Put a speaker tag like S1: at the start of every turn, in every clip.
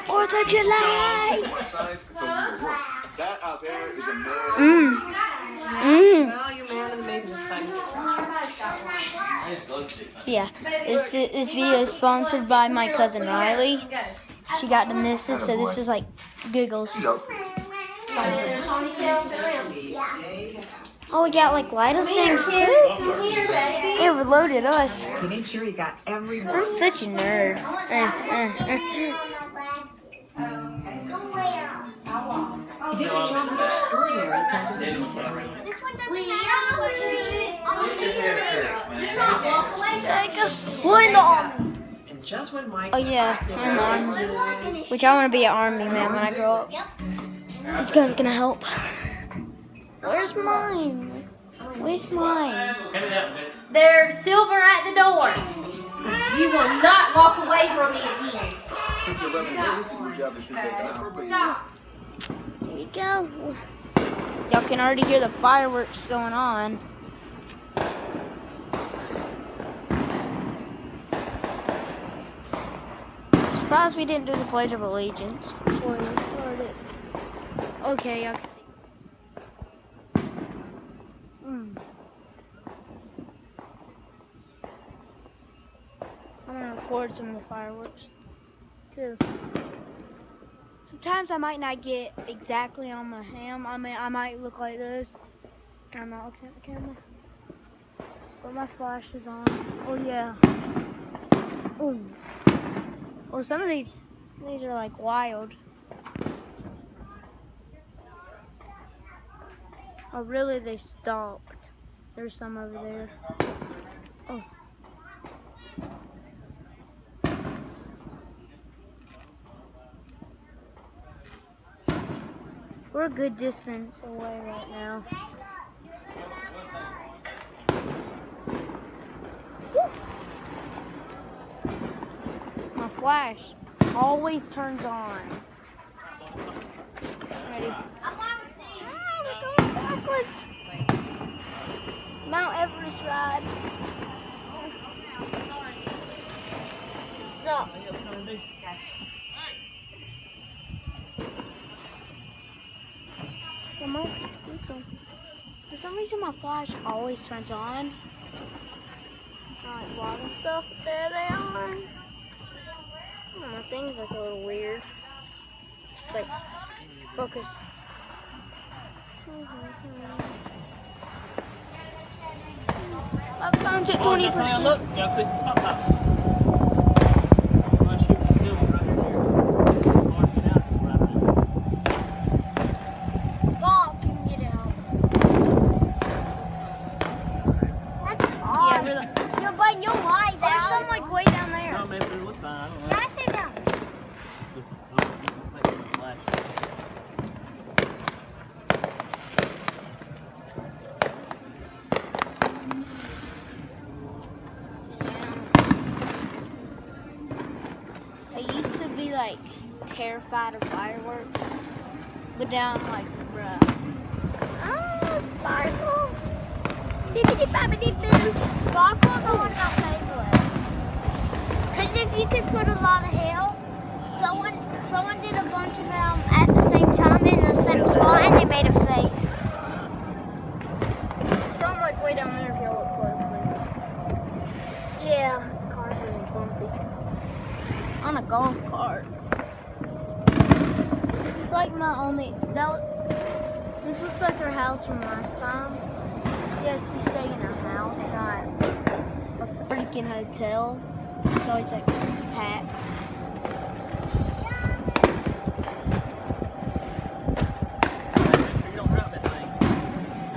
S1: 4th of July.
S2: That out there is a man.
S3: Well, your man in the making is funny.
S1: Yeah, this video is sponsored by my cousin Riley. She got to miss this, so this is like giggles. Oh, we got like light up things too. It overloaded us.
S3: You make sure you got every one.
S1: I'm such a nerd.
S3: You did your job with extraordinary attention to detail.
S4: This one doesn't matter.
S1: Jacob, we're in the army.
S3: And just when Mike...
S1: Oh yeah, I'm in the army. Which I want to be an army man when I grow up. This gun's gonna help. Where's mine? Where's mine?
S4: There's silver at the door. You will not walk away from me again. Stop.
S1: Here we go. Y'all can already hear the fireworks going on. Surprised we didn't do the Pledge of Allegiance before we started. Okay, y'all can see. I'm gonna record some of the fireworks too. Sometimes I might not get exactly on my ham. I might look like this. And I'm not looking at the camera. But my flash is on. Oh yeah. Oh. Oh, some of these are like wild. Oh really, they stopped. There's some over there. Oh. We're a good distance away right now. Woo! My flash always turns on. Ready? We're going backwards. Mount Everest ride. What's up? For some reason my flash always turns on. Alright, vlogging stuff. There they are. Oh, my things look a little weird. It's like, focus. My phone's at 20%.
S5: Look, you gotta see some pop-ups.
S1: Like terrified of fireworks, but now I'm like, bruh. Oh, sparkle! Bippity boppity boo! Sparkle's one of my favorites. Cause if you could put a lot of hail, someone did a bunch of them at the same time in the same spot, and they made a face. Some like way down there if you look closely. Yeah, this car's really bumpy. On a golf cart. This is like my only. This looks like our house from last time. Yes, we stay in our house, not a freaking hotel. So it's like packed.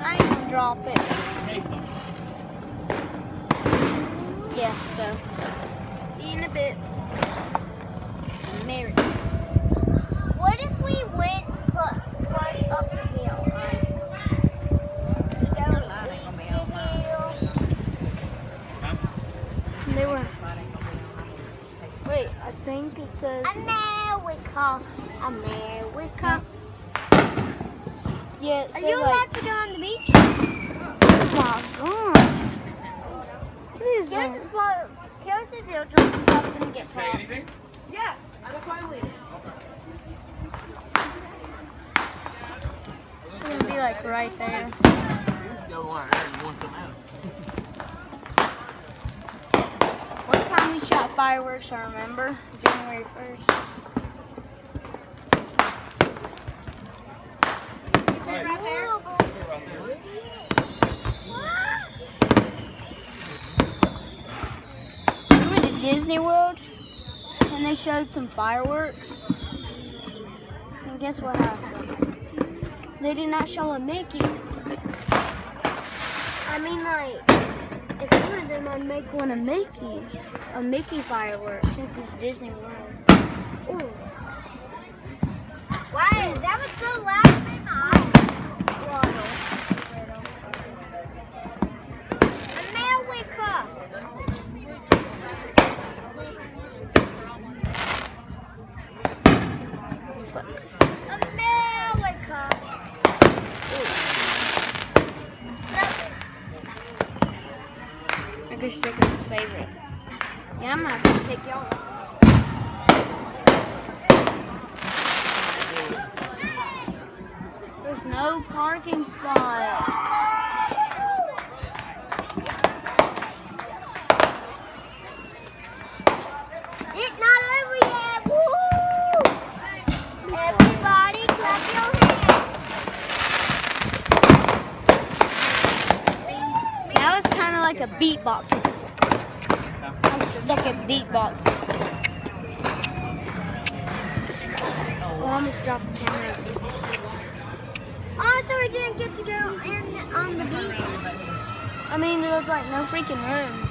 S1: I ain't gonna drop it. Yeah, so see you in a bit. Mary. What if we went close up the hill? They were. Wait, I think it says America. America. Yeah, it says. Are you allowed to go on the beach? Oh my god. Here's the zero. Just gonna get
S2: Say anything?
S3: Yes, I'm a choir leader.
S1: like right there. One time we shot fireworks, I remember, January 1st. We went to Disney World and they showed some fireworks. And guess what happened? They did not show a Mickey. I mean, like, if you wanted them, I'd make one a Mickey firework, since it's Disney World. Ooh. Wow, that was so loud. America. America. I guess chicken's favorite. Yeah, I'm not gonna take y'all. There's no parking spot. It's not over yet. Woo! Everybody clap your hands. That was kind of like a beatbox. I suck at beatbox. Oh, I almost dropped the camera. Oh, so we didn't get to go in on the beach. I mean, there was like no freaking room.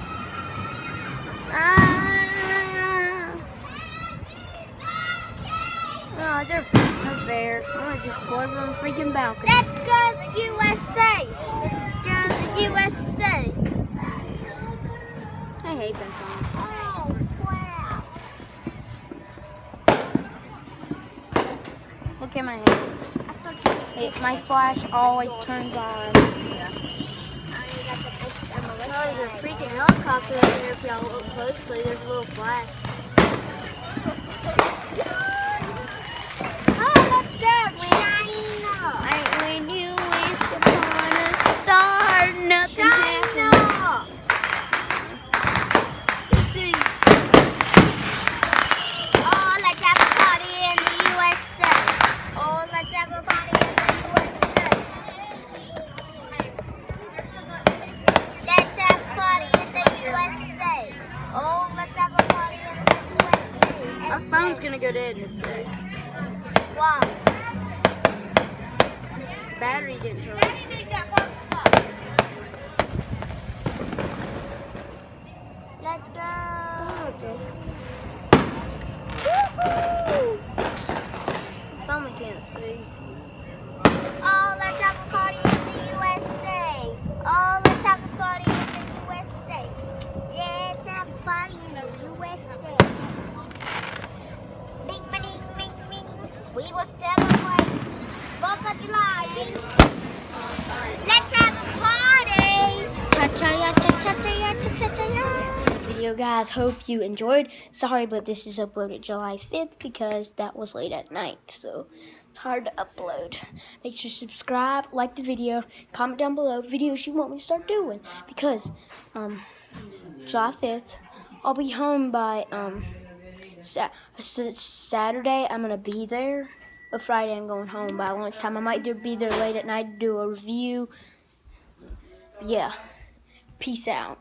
S1: Oh, they're not fair. I'm gonna just go over on the freaking balcony. Let's go to the USA. Let's go to the USA. I hate that song. Oh, wow. Look at my hand. My flash always turns on. Oh, there's a freaking helicopter over there if y'all look closely. There's a little flash. Oh, let's go, China. Like when you wish upon a star, nothing happens. Let's see. Oh, let's have a party in the USA. Oh, let's have a party in the USA. Let's have a party in the USA. Oh, let's have a party in the USA. Our phone's gonna go dead in a sec. Why? Battery didn't charge. Let's go. Stop, Jake. Woohoo! Someone can't see. Oh, let's have a party in the USA. Oh, let's have a party in the USA. Let's have a party in the USA. Bing, bing, bing, bing. We will celebrate 4th of July. Let's have a party. Cha-cha-ya, cha-cha-ya, cha-cha-ya. Video, guys, hope you enjoyed. Sorry, but this is uploaded July 5th because that was late at night, so it's hard to upload. Make sure to subscribe, like the video, comment down below videos you want me to start doing, because July 5th I'll be home by Saturday. I'm gonna be there, but Friday I'm going home by lunchtime. I might be there late at night to do a review. Yeah, peace out.